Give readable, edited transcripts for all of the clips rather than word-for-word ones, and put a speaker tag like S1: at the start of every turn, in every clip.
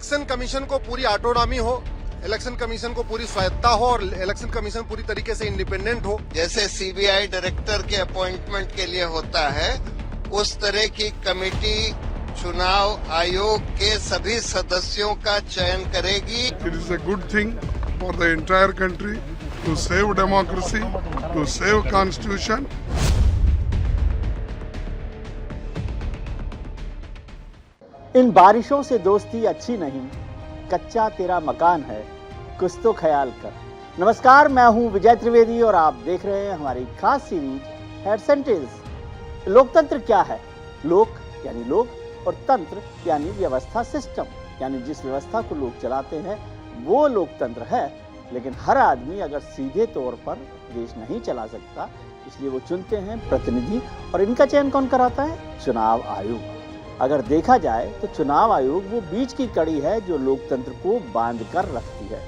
S1: Election commission को पूरी autonomy हो, इलेक्शन कमीशन को पूरी स्वायत्ता हो और इलेक्शन कमीशन पूरी तरीके से इंडिपेंडेंट हो।
S2: जैसे सीबीआई डायरेक्टर के अपॉइंटमेंट के लिए होता है, उस तरह की कमेटी चुनाव आयोग के सभी सदस्यों का चयन करेगी।
S3: It is a good thing for the entire country to save democracy, to save constitution.
S4: इन बारिशों से दोस्ती अच्छी नहीं, कच्चा तेरा मकान है, कुछ तो ख्याल कर। नमस्कार, मैं हूं विजय त्रिवेदी और आप देख रहे हैं हमारी खास सीरीज हेड सेंटेंस। लोकतंत्र क्या है? लोक यानी लोग और तंत्र यानी व्यवस्था, सिस्टम यानी जिस व्यवस्था को लोग चलाते हैं वो लोकतंत्र है। लेकिन हर आदमी अगर सीधे तौर पर देश नहीं चला सकता, इसलिए वो चुनते हैं प्रतिनिधि। और इनका चयन कौन कराता है? चुनाव आयोग। अगर देखा जाए तो चुनाव आयोग वो बीच की कड़ी है जो लोकतंत्र को बांध कर रखती है।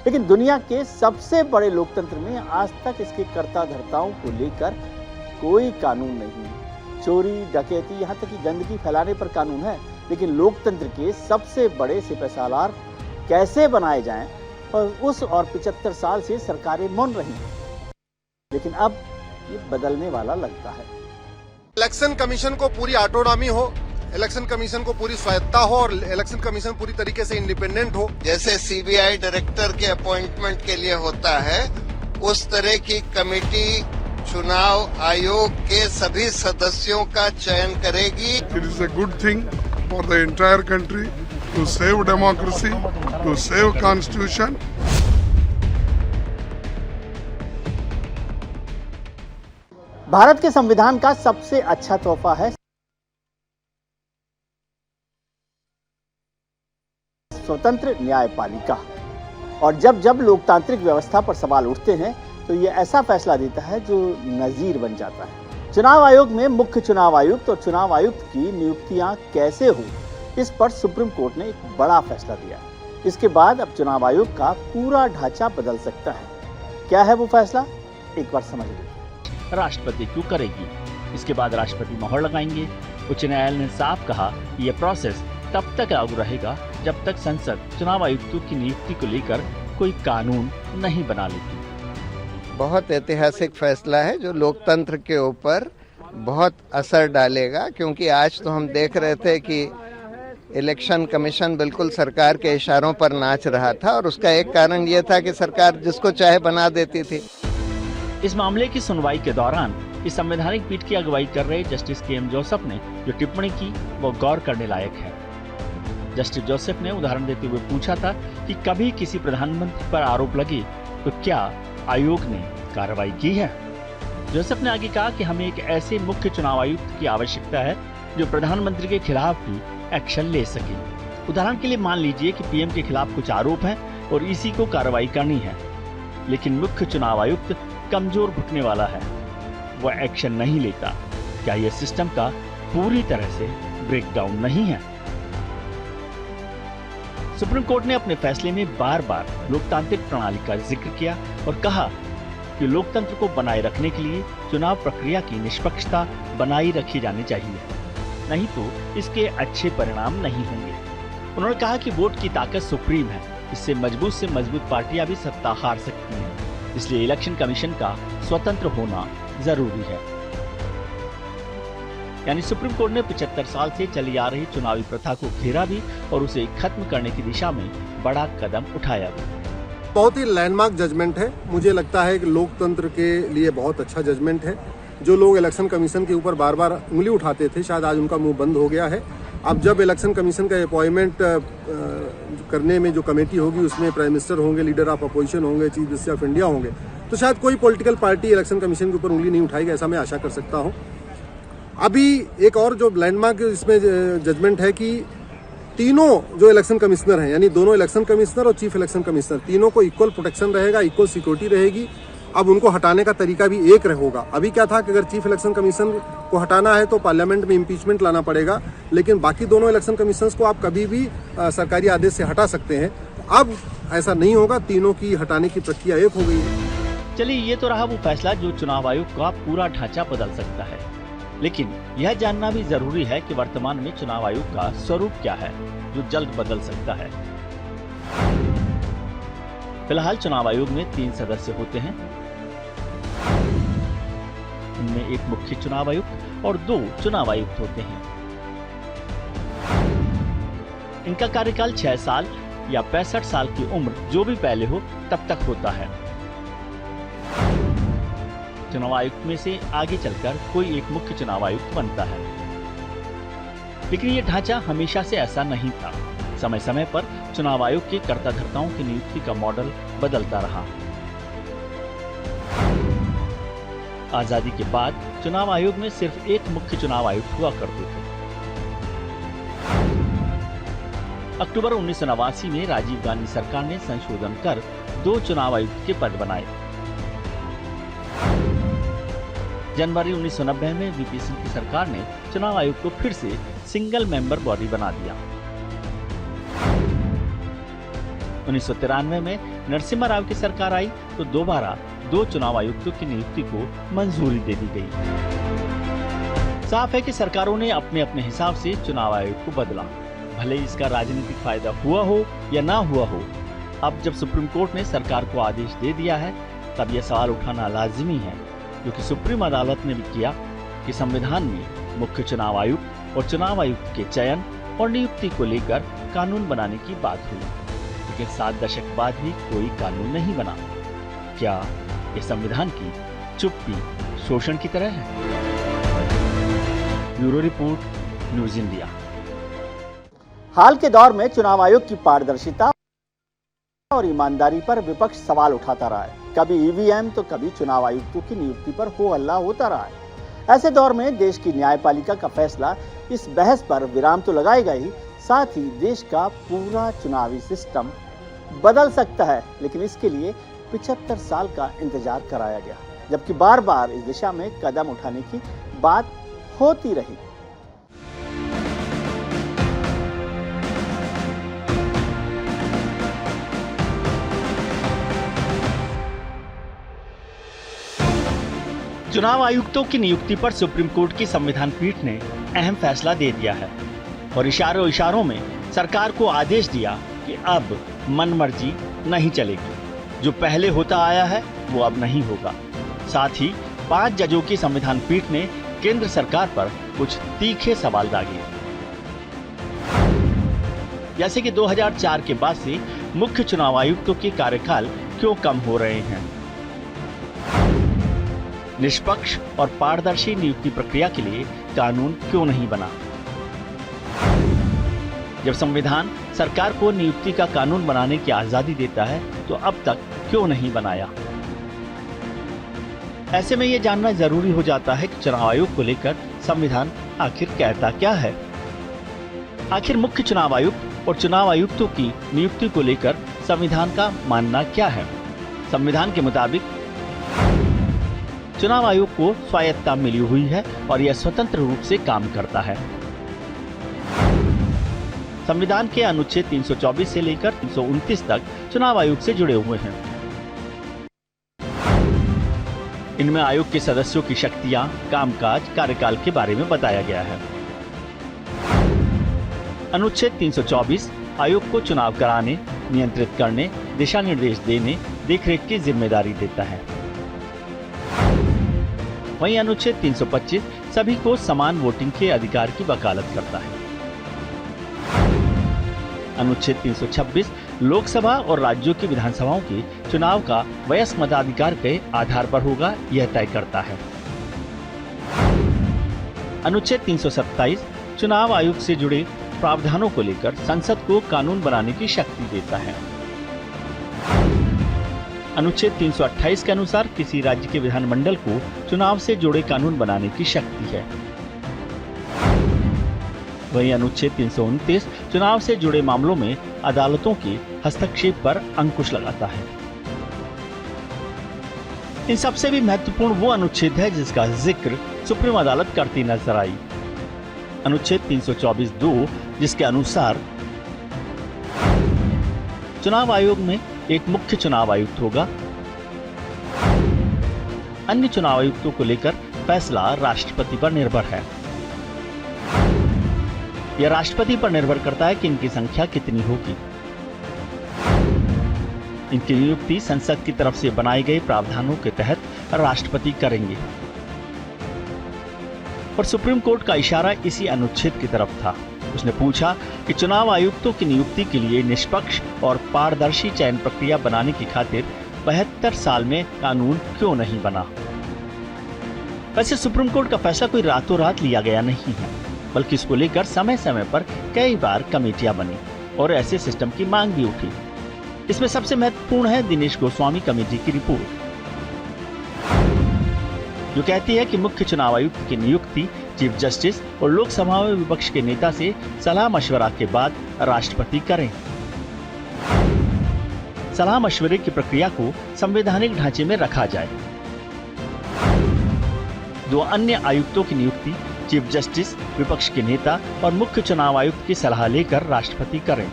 S4: लेकिन दुनिया के सबसे बड़े लोकतंत्र में आज तक इसके कर्ता धर्ताओं को लेकर कोई कानून नहीं। चोरी, डकैती, यहाँ तक कि गंदगी फैलाने पर कानून है, लेकिन लोकतंत्र के सबसे बड़े सिपहसालार कैसे बनाए जाएं, और 75 साल से सरकारें मौन रही हैं। लेकिन अब ये बदलने वाला लगता है।
S1: इलेक्शन कमीशन को पूरी ऑटोनॉमी हो, इलेक्शन कमीशन को पूरी स्वायत्ता हो और इलेक्शन कमीशन पूरी तरीके से इंडिपेंडेंट हो।
S2: जैसे सीबीआई डायरेक्टर के अपॉइंटमेंट के लिए होता है, उस तरह की कमेटी चुनाव आयोग के सभी सदस्यों का चयन करेगी।
S3: It is a good thing for the entire country to save democracy, to save constitution.
S4: Bharat के संविधान का सबसे अच्छा तोहफा है स्वतंत्र न्यायपालिका। और जब जब लोकतांत्रिक व्यवस्था पर सवाल उठते हैं तो ये ऐसा फैसला देता है जो नजीर बन जाता है। चुनाव आयोग में मुख्य चुनाव आयुक्त और चुनाव आयुक्त की नियुक्तियां कैसे हो, इस पर सुप्रीम कोर्ट ने एक बड़ा फैसला दिया। इसके बाद अब चुनाव आयोग का पूरा ढांचा बदल सकता है। क्या है वो फैसला, एक बार समझ लीजिए।
S5: राष्ट्रपति क्यों करेगी? इसके बाद राष्ट्रपति मोहर लगाएंगे। उच्च न्यायालय ने साफ कहा कि यह प्रोसेस तब तक लागू रहेगा जब तक संसद चुनाव आयुक्तों की नियुक्ति को लेकर कोई कानून नहीं बना लेती।
S2: बहुत ऐतिहासिक फैसला है जो लोकतंत्र के ऊपर बहुत असर डालेगा, क्योंकि आज तो हम देख रहे थे कि इलेक्शन कमीशन बिल्कुल सरकार के इशारों पर नाच रहा था, और उसका एक कारण यह था कि सरकार जिसको चाहे बना देती थी।
S5: इस मामले की सुनवाई के दौरान इस संवैधानिक पीठ की अगुवाई कर रहे जस्टिस के.एम. जोसेफ ने जो टिप्पणी की वो गौर करने लायक है। जस्टिस जोसेफ ने उदाहरण देते हुए पूछा था कि कभी किसी प्रधानमंत्री पर आरोप लगे तो क्या आयोग ने कार्रवाई की है? जोसेफ ने आगे कहा कि हमें एक ऐसे मुख्य चुनाव आयुक्त की आवश्यकता है जो प्रधानमंत्री के खिलाफ भी एक्शन ले सके। उदाहरण के लिए मान लीजिए कि पीएम के खिलाफ कुछ आरोप हैं और इसी को कार्रवाई करनी है, लेकिन मुख्य चुनाव आयुक्त कमजोर घुटने वाला है, वह एक्शन नहीं लेता। क्या यह सिस्टम का पूरी तरह से ब्रेकडाउन नहीं है? सुप्रीम कोर्ट ने अपने फैसले में बार बार लोकतांत्रिक प्रणाली का जिक्र किया और कहा कि लोकतंत्र को बनाए रखने के लिए चुनाव प्रक्रिया की निष्पक्षता बनाई रखी जानी चाहिए, नहीं तो इसके अच्छे परिणाम नहीं होंगे। उन्होंने कहा कि वोट की ताकत सुप्रीम है, इससे मजबूत से मजबूत पार्टियां भी सत्ता हार सकती हैं, इसलिए इलेक्शन कमीशन का स्वतंत्र होना जरूरी है। यानी सुप्रीम कोर्ट ने 75 साल से चली आ रही चुनावी प्रथा को घेरा भी और उसे खत्म करने की दिशा में बड़ा कदम उठाया भी।
S1: बहुत ही लैंडमार्क जजमेंट है। मुझे लगता है कि लोकतंत्र के लिए बहुत अच्छा जजमेंट है। जो लोग इलेक्शन कमीशन के ऊपर बार बार उंगली उठाते थे, शायद आज उनका मुंह बंद हो गया है। अब जब इलेक्शन कमीशन का अपॉइंटमेंट करने में जो कमेटी होगी उसमें प्राइम मिनिस्टर होंगे, लीडर ऑफ अपोजिशन होंगे, चीफ जस्टिस ऑफ इंडिया होंगे, तो शायद कोई पॉलिटिकल पार्टी इलेक्शन कमीशन के ऊपर उंगली नहीं उठाएगी, ऐसा मैं आशा कर सकता हूँ। अभी एक और जो लैंडमार्क इसमें जजमेंट है कि तीनों जो इलेक्शन कमिश्नर हैं, यानी दोनों इलेक्शन कमिश्नर और चीफ इलेक्शन कमिश्नर, तीनों को इक्वल प्रोटेक्शन रहेगा, इक्वल सिक्योरिटी रहेगी। अब उनको हटाने का तरीका भी एक होगा। अभी क्या था कि अगर चीफ इलेक्शन कमीशन को हटाना है तो पार्लियामेंट में इम्पीचमेंट लाना पड़ेगा, लेकिन बाकी दोनों इलेक्शन कमीशंस को आप कभी भी सरकारी आदेश से हटा सकते हैं। अब ऐसा नहीं होगा, तीनों की हटाने की प्रक्रिया एक हो गई है।
S5: चलिए, ये तो रहा वो फैसला जो चुनाव आयोग का पूरा ढांचा बदल सकता है। लेकिन यह जानना भी जरूरी है कि वर्तमान में चुनाव आयोग का स्वरूप क्या है, जो जल्द बदल सकता है। फिलहाल चुनाव आयोग में 3 सदस्य होते हैं। इनमें एक मुख्य चुनाव आयुक्त और 2 चुनाव आयुक्त होते हैं। इनका कार्यकाल 6 साल या 65 साल की उम्र जो भी पहले हो तब तक होता है। चुनाव आयुक्त में से आगे चलकर कोई एक मुख्य चुनाव आयुक्त बनता है, लेकिन ये ढांचा हमेशा से ऐसा नहीं था। समय समय पर चुनाव आयोग के कर्ताधर्ताओं की नियुक्ति का मॉडल बदलता रहा। आजादी के बाद चुनाव आयोग में सिर्फ एक मुख्य चुनाव आयुक्त हुआ करते थे। अक्टूबर 1989 में राजीव गांधी सरकार ने संशोधन कर 2 चुनाव आयुक्त के पद बनाए। जनवरी 1990 में वीपी सिंह की सरकार ने चुनाव आयोग को फिर से सिंगल मेंबर बॉडी बना दिया। 1993 में नरसिम्हा राव की सरकार आई तो दोबारा 2 चुनाव आयुक्तों की नियुक्ति को मंजूरी दे दी गई। साफ है कि सरकारों ने अपने अपने हिसाब से चुनाव आयोग को बदला, भले इसका राजनीतिक फायदा हुआ हो या ना हुआ हो। अब जब सुप्रीम कोर्ट ने सरकार को आदेश दे दिया है, तब यह सवाल उठाना लाजिमी है, क्योंकि सुप्रीम अदालत ने भी किया कि संविधान में मुख्य चुनाव आयुक्त और चुनाव आयुक्त के चयन और नियुक्ति को लेकर कानून बनाने की बात हुई, लेकिन 7 दशक बाद भी कोई कानून नहीं बना। क्या ये संविधान की चुप्पी शोषण की तरह है? Bureau report, news India.
S4: हाल के दौर में चुनाव आयोग की पारदर्शिता और ईमानदारी पर विपक्ष सवाल उठाता रहा है। कभी ईवीएम तो कभी चुनाव आयुक्तों की नियुक्ति पर हो हल्ला होता रहा है। ऐसे दौर में देश की न्यायपालिका का फैसला इस बहस पर विराम तो लगाएगा ही, साथ ही देश का पूरा चुनावी सिस्टम बदल सकता है। लेकिन इसके लिए 75 साल का इंतजार कराया गया, जबकि बार बार इस दिशा में कदम उठाने की बात होती रही।
S5: चुनाव आयुक्तों की नियुक्ति पर सुप्रीम कोर्ट की संविधान पीठ ने अहम फैसला दे दिया है और इशारों में सरकार को आदेश दिया कि अब मनमर्जी नहीं चलेगी। जो पहले होता आया है वो अब नहीं होगा। साथ ही 5 जजों की संविधान पीठ ने केंद्र सरकार पर कुछ तीखे सवाल दागे, जैसे कि 2004 के बाद से मुख्य चुनाव आयुक्तों के कार्यकाल क्यों कम हो रहे हैं, निष्पक्ष और पारदर्शी नियुक्ति प्रक्रिया के लिए कानून क्यों नहीं बना। जब संविधान सरकार को नियुक्ति का कानून बनाने की आजादी देता है तो अब तक क्यों नहीं बनाया। ऐसे में यह जानना जरूरी हो जाता है कि चुनाव आयोग को लेकर संविधान आखिर कहता क्या है। आखिर मुख्य चुनाव आयुक्त और चुनाव आयुक्तों की नियुक्ति को लेकर संविधान का मानना क्या है। संविधान के मुताबिक चुनाव आयोग को स्वायत्तता मिली हुई है और यह स्वतंत्र रूप से काम करता है। संविधान के अनुच्छेद 324 से लेकर 329 तक चुनाव आयोग से जुड़े हुए हैं। इनमें आयोग के सदस्यों की शक्तियां, कामकाज, कार्यकाल के बारे में बताया गया है। अनुच्छेद 324 आयोग को चुनाव कराने, नियंत्रित करने, दिशा निर्देश देने, देखरेख की जिम्मेदारी देता है। वहीं अनुच्छेद 325 सभी को समान वोटिंग के अधिकार की वकालत करता है। अनुच्छेद 326 लोकसभा और राज्यों की विधानसभाओं के चुनाव का वयस्क मताधिकार के आधार पर होगा, यह तय करता है। अनुच्छेद 327 चुनाव आयोग से जुड़े प्रावधानों को लेकर संसद को कानून बनाने की शक्ति देता है। अनुच्छेद 328 के अनुसार किसी राज्य के विधानमंडल को चुनाव से जुड़े कानून बनाने की शक्ति है। वहीं अनुच्छेद 329 चुनाव से जुड़े मामलों में अदालतों के हस्तक्षेप पर अंकुश लगाता है। इन सबसे भी महत्वपूर्ण वो अनुच्छेद है जिसका जिक्र सुप्रीम अदालत करती नजर आई। अनुच्छेद 324(2) जिसके अनुसार चुनाव आयोग में एक मुख्य चुनाव आयुक्त होगा। अन्य चुनाव आयुक्तों को लेकर फैसला राष्ट्रपति पर निर्भर है। यह राष्ट्रपति पर निर्भर करता है कि इनकी संख्या कितनी होगी। इनकी नियुक्ति संसद की तरफ से बनाए गए प्रावधानों के तहत राष्ट्रपति करेंगे और सुप्रीम कोर्ट का इशारा इसी अनुच्छेद की तरफ था। उसने पूछा कि चुनाव आयुक्तों की नियुक्ति के लिए निष्पक्ष और पारदर्शी चयन प्रक्रिया बनाने की खातिर 72 साल में कानून क्यों नहीं बना। वैसे सुप्रीम कोर्ट का फैसला कोई रातों रात लिया गया नहीं है, बल्कि इसको लेकर समय समय पर कई बार कमेटियां बनी और ऐसे सिस्टम की मांग भी उठी। इसमें सबसे महत्वपूर्ण है दिनेश गोस्वामी कमेटी की रिपोर्ट, जो कहती है कि मुख्य चुनाव आयुक्त की नियुक्ति चीफ जस्टिस और लोकसभा में विपक्ष के नेता से सलाह मशवरा के बाद राष्ट्रपति करें। सलाह मशवरे की प्रक्रिया को संवैधानिक ढांचे में रखा जाए। 2 अन्य आयुक्तों की नियुक्ति चीफ जस्टिस, विपक्ष के नेता और मुख्य चुनाव आयुक्त की सलाह लेकर राष्ट्रपति करें।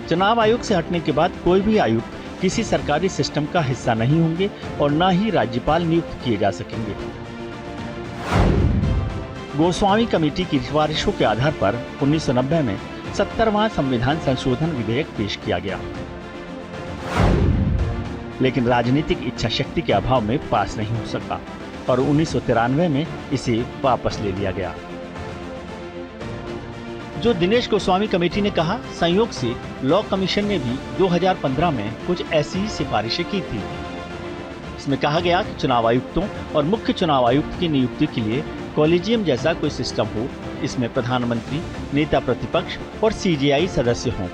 S5: चुनाव आयोग से हटने के बाद कोई भी आयुक्त किसी सरकारी सिस्टम का हिस्सा नहीं होंगे और न ही राज्यपाल नियुक्त किए जा सकेंगे। गोस्वामी कमेटी की सिफारिशों के आधार पर 1990 में 70वां संविधान संशोधन विधेयक पेश किया गया, लेकिन राजनीतिक इच्छा शक्ति के अभाव में पास नहीं हो सका और 1993 में इसे वापस ले लिया गया। जो दिनेश गोस्वामी कमेटी ने कहा, संयोग से लॉ कमीशन ने भी 2015 में कुछ ऐसी ही सिफारिशें की थी। इसमें कहा गया कि चुनाव आयुक्तों और मुख्य चुनाव आयुक्त की नियुक्ति के लिए कॉलेजियम जैसा कोई सिस्टम हो। इसमें प्रधानमंत्री, नेता प्रतिपक्ष और सीजेआई सदस्य हों।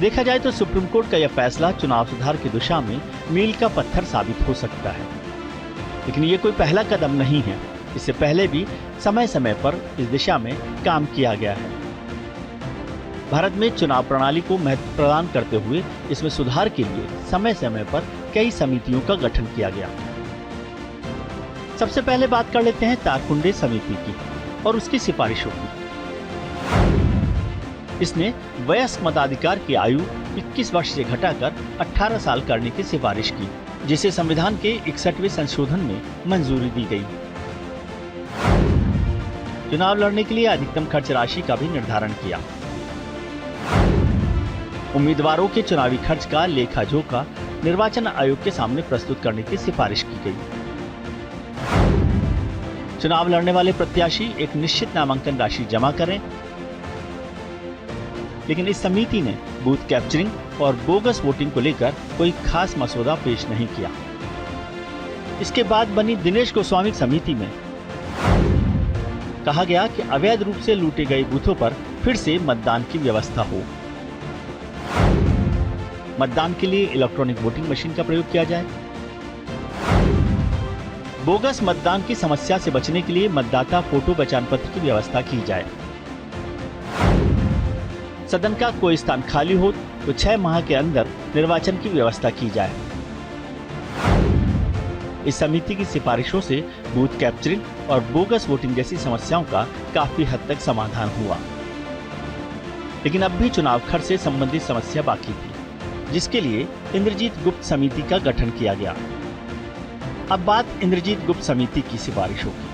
S5: देखा जाए तो सुप्रीम कोर्ट का यह फैसला चुनाव सुधार की दिशा में मील का पत्थर साबित हो सकता है, लेकिन ये कोई पहला कदम नहीं है। इससे पहले भी समय समय पर इस दिशा में काम किया गया है। भारत में चुनाव प्रणाली को महत्व प्रदान करते हुए इसमें सुधार के लिए समय समय पर कई समितियों का गठन किया गया। सबसे पहले बात कर लेते हैं तारकुंडे समिति की और उसकी सिफारिशों की। इसने वयस्क मताधिकार की आयु 21 वर्ष से घटाकर 18 साल करने की सिफारिश की, जिसे संविधान के 61वें संशोधन में मंजूरी दी गई। चुनाव लड़ने के लिए अधिकतम खर्च राशि का भी निर्धारण किया। उम्मीदवारों के चुनावी खर्च का लेखा जोखा निर्वाचन आयोग के सामने प्रस्तुत करने की सिफारिश की गई। चुनाव लड़ने वाले प्रत्याशी एक निश्चित नामांकन राशि जमा करें, लेकिन इस समिति ने बूथ कैप्चरिंग और बोगस वोटिंग को लेकर कोई खास मसौदा पेश नहीं किया। इसके बाद बनी दिनेश गोस्वामी समिति में कहा गया कि अवैध रूप से लूटे गए बूथों पर फिर से मतदान की व्यवस्था हो। मतदान के लिए इलेक्ट्रॉनिक वोटिंग मशीन का प्रयोग किया जाए। बोगस मतदान की समस्या से बचने के लिए मतदाता फोटो पहचान पत्र की व्यवस्था की जाए। सदन का कोई स्थान खाली हो तो 6 माह के अंदर निर्वाचन की व्यवस्था की जाए। इस समिति की सिफारिशों से बूथ कैप्चरिंग और बोगस वोटिंग जैसी समस्याओं का काफी हद तक समाधान हुआ, लेकिन अब भी चुनाव खर्च से संबंधित समस्या बाकी थी, जिसके लिए इंद्रजीत गुप्त समिति का गठन किया गया। अब बात इंद्रजीत गुप्त समिति की सिफारिशों की।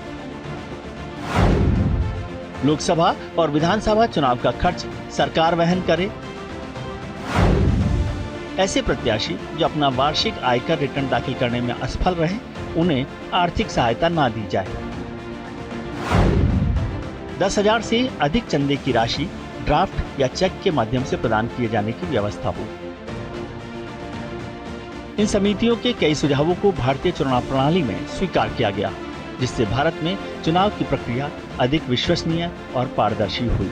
S5: लोकसभा और विधानसभा चुनाव का खर्च सरकार वहन करे। ऐसे प्रत्याशी जो अपना वार्षिक आयकर रिटर्न दाखिल करने में असफल रहे, उन्हें आर्थिक सहायता ना दी जाए। 10,000 से अधिक चंदे की राशि ड्राफ्ट या चेक के माध्यम से प्रदान किए जाने की व्यवस्था हो। इन समितियों के कई सुझावों को भारतीय चुनाव प्रणाली में स्वीकार किया गया, जिससे भारत में चुनाव की प्रक्रिया अधिक विश्वसनीय और पारदर्शी हुई।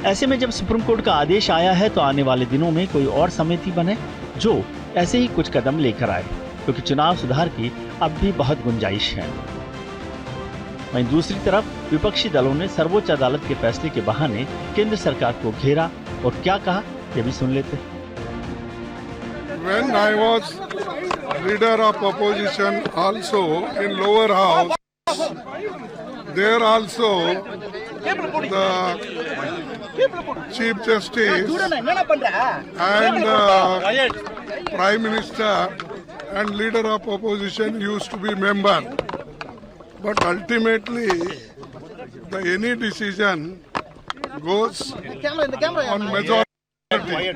S5: ऐसे में जब सुप्रीम कोर्ट का आदेश आया है तो आने वाले दिनों में कोई और समिति बने जो ऐसे ही कुछ कदम लेकर आए, क्योंकि चुनाव सुधार की अब भी बहुत गुंजाइश है। वहीं दूसरी तरफ विपक्षी दलों ने सर्वोच्च अदालत के फैसले के बहाने केंद्र सरकार को घेरा और क्या कहा, ये भी सुन लेते हैं।
S3: When I was leader of opposition also in lower house, there also the Chief Justice and Prime Minister and leader of opposition used to be member. But ultimately, any decision goes on majority.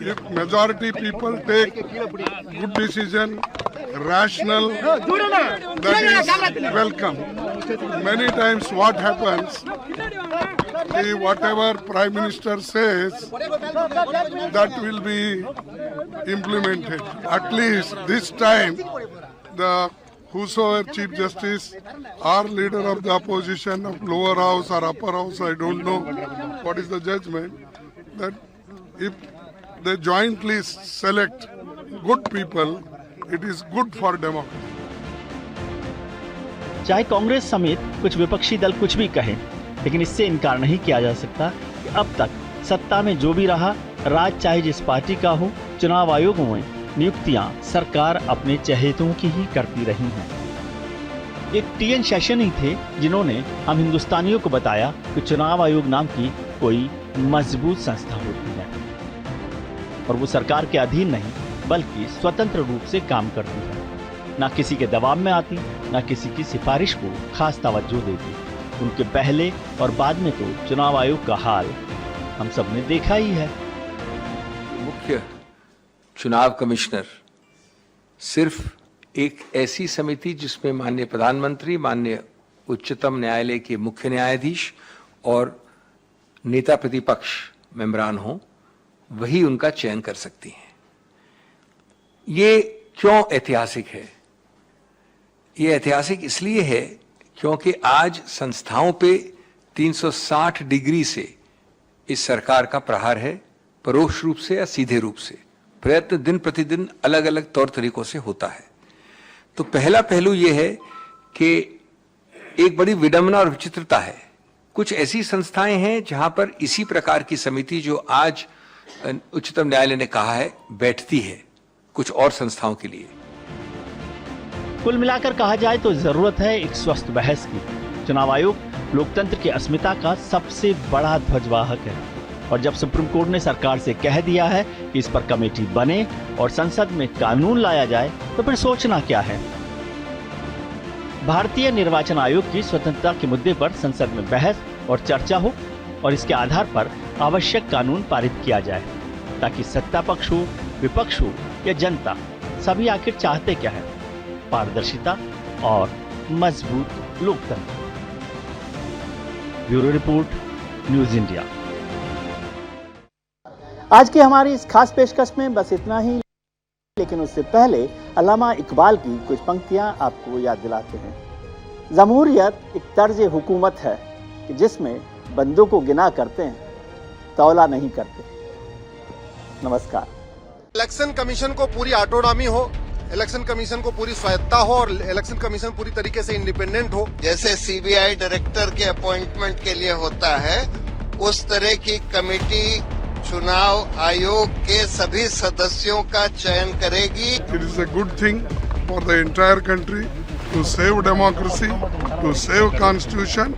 S3: If majority people take good decision, rational, that is welcome. Many times what happens, whatever Prime Minister says, that will be implemented. At least this time, the whosoever Chief Justice or leader of the opposition of lower house or upper house, I don't know what is the judgment, that if they jointly select good people, it is good for democracy.
S5: चाहे कांग्रेस समेत कुछ विपक्षी दल कुछ भी कहे, लेकिन इससे इनकार नहीं किया जा सकता कि अब तक सत्ता में जो भी रहा, राज चाहे जिस पार्टी का हो, चुनाव आयोगों में नियुक्तियां सरकार अपने चहेतों की ही करती रही हैं। एक टीएन शेषन ही थे जिन्होंने हम हिंदुस्तानियों को बताया कि चुनाव आयोग नाम की कोई मजबूत संस्था होती है और वो सरकार के अधीन नहीं बल्कि स्वतंत्र रूप से काम करती है, ना किसी के दबाव में आती, ना किसी की सिफारिश को खास तवज्जो देती। उनके पहले और बाद में तो चुनाव आयोग का हाल हम सब ने देखा ही है।
S6: मुख्य चुनाव कमिश्नर सिर्फ एक ऐसी समिति जिसमें माननीय प्रधानमंत्री, माननीय उच्चतम न्यायालय के मुख्य न्यायाधीश और नेता प्रतिपक्ष मेंबरान हों, वही उनका चयन कर सकती हैं। ये क्यों ऐतिहासिक है? ये ऐतिहासिक इसलिए है क्योंकि आज संस्थाओं पे 360 डिग्री से इस सरकार का प्रहार है, परोक्ष रूप से या सीधे रूप से। प्रयत्न दिन प्रतिदिन अलग अलग तौर तरीकों से होता है। तो पहला पहलू यह है कि एक बड़ी विडंबना और विचित्रता है। कुछ ऐसी संस्थाएं हैं जहां पर इसी प्रकार की समिति जो आज उच्चतम न्यायालय ने कहा है बैठती है कुछ और संस्थाओं के लिए।
S5: कुल मिलाकर कहा जाए तो जरूरत है एक स्वस्थ बहस की। चुनाव आयोग लोकतंत्र की अस्मिता का सबसे बड़ा ध्वजवाहक है और जब सुप्रीम कोर्ट ने सरकार से कह दिया है कि इस पर कमेटी बने और संसद में कानून लाया जाए तो फिर सोचना क्या है। भारतीय निर्वाचन आयोग की स्वतंत्रता के मुद्दे पर संसद में बहस और चर्चा हो और इसके आधार पर आवश्यक कानून पारित किया जाए ताकि सत्ता पक्ष हो, विपक्ष हो या जनता, सभी आखिर चाहते क्या है? पारदर्शिता और मजबूत लोकतंत्र। Bureau report, news India.
S4: आज की हमारी इस खास पेशकश में बस इतना ही, लेकिन उससे पहले अल्लामा इकबाल की कुछ पंक्तियां आपको याद दिलाते हैं। जमहूरियत एक तर्ज हुकूमत है कि जिसमें बंदों को गिना करते हैं, तौला नहीं करते। नमस्कार।
S1: इलेक्शन कमीशन को पूरी ऑटोनॉमी हो, इलेक्शन कमीशन को पूरी स्वायत्ता हो और इलेक्शन कमीशन पूरी तरीके से इंडिपेंडेंट हो।
S2: जैसे सीबीआई डायरेक्टर के अपॉइंटमेंट के लिए होता है, उस तरह की कमेटी चुनाव आयोग के सभी सदस्यों का चयन करेगी।
S3: It is a good thing for the entire country to save democracy, to save constitution